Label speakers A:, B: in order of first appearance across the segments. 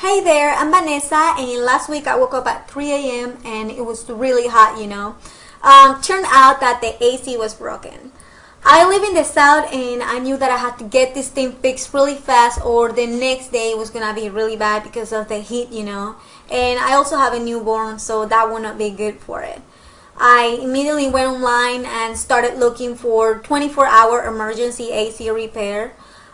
A: Hey there, I'm Vanessa, and last week I woke up at 3 a.m. and it was really hot. Turned out that the AC was broken. I live in the south and I knew that I had to get this thing fixed really fast or the next day was gonna be really bad because of the heat. And I also have a newborn, so that would not be good for it. I immediately went online and started looking for 24-hour emergency AC repair.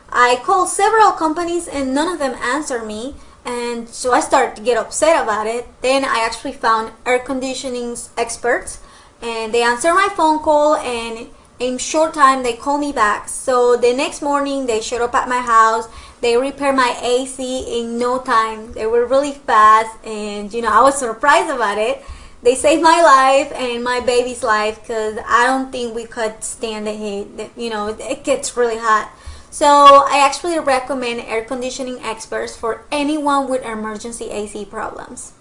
A: I called several companies and none of them answered me, and so I started to get upset about it. Then I actually found air conditioning experts and they answered my phone call, and in short time they called me back. So the next morning they showed up at my house. They repaired my AC in no time. They were really fast, and I was surprised about it. They saved my life and my baby's life because I don't think we could stand the heat. It gets really hot. So I actually recommend air conditioning experts for anyone with emergency AC problems.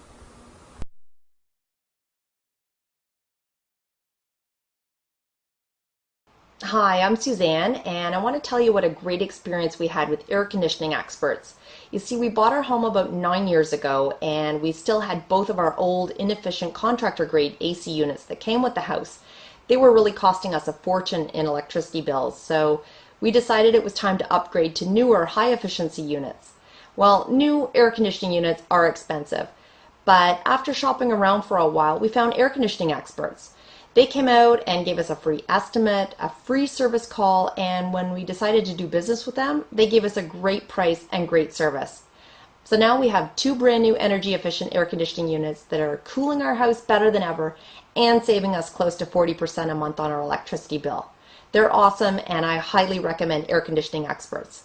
B: Hi, I'm Suzanne, and I want to tell you what a great experience we had with air conditioning experts. You see, we bought our home about 9 years ago, and we still had both of our old, inefficient contractor-grade AC units that came with the house. They were really costing us a fortune in electricity bills, so we decided it was time to upgrade to newer, high-efficiency units. Well, new air conditioning units are expensive, but after shopping around for a while, we found air conditioning experts. They came out and gave us a free estimate, a free service call, and when we decided to do business with them, they gave us a great price and great service. So now we have two brand new energy efficient air conditioning units that are cooling our house better than ever and saving us close to 40% a month on our electricity bill. They're awesome, and I highly recommend air conditioning experts.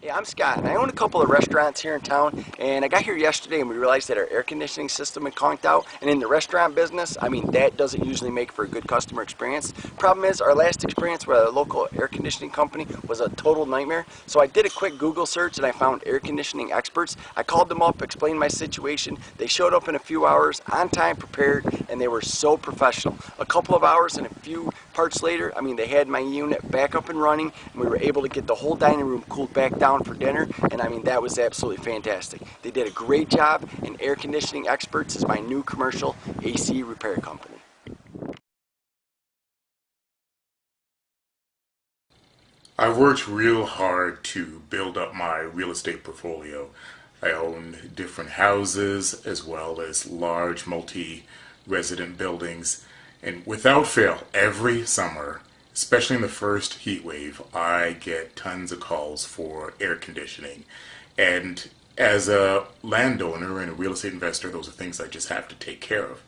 C: Yeah, I'm Scott, and I own a couple of restaurants here in town, and I got here yesterday and we realized that our air conditioning system had conked out, and in the restaurant business, I mean, that doesn't usually make for a good customer experience. Problem is, our last experience with a local air conditioning company was a total nightmare, so I did a quick Google search and I found air conditioning experts. I called them up, explained my situation. They showed up in a few hours, on time, prepared, and they were so professional. A couple of hours and a few parts later, I mean, they had my unit back up and running, and we were able to get the whole dining room cooled back down for dinner, and I mean, that was absolutely fantastic. They did a great job, and Air Conditioning Experts is my new commercial AC repair company.
D: I've worked real hard to build up my real estate portfolio. I own different houses as well as large multi-resident buildings. And without fail, every summer, especially in the first heat wave, I get tons of calls for air conditioning. And as a landowner and a real estate investor, those are things I just have to take care of.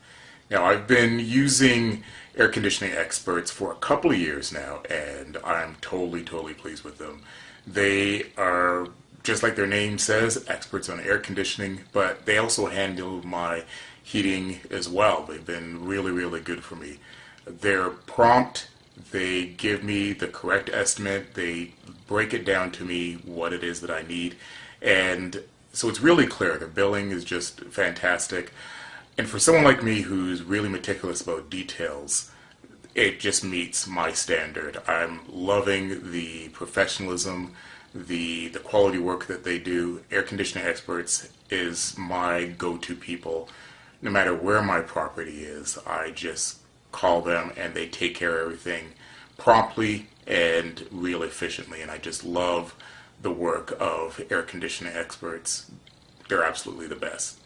D: Now, I've been using air conditioning experts for a couple of years now, and I'm totally pleased with them. They are, just like their name says, experts on air conditioning, but they also handle my heating as well. They've been really good for me. They're prompt. They give me the correct estimate. They break it down to me what it is that I need. And so it's really clear. The billing is just fantastic. And for someone like me who's really meticulous about details, it just meets my standard. I'm loving the professionalism, the quality work that they do. Air conditioning experts is my go-to people. No matter where my property is, I just call them and they take care of everything promptly and real efficiently. And I just love the work of air conditioning experts. They're absolutely the best.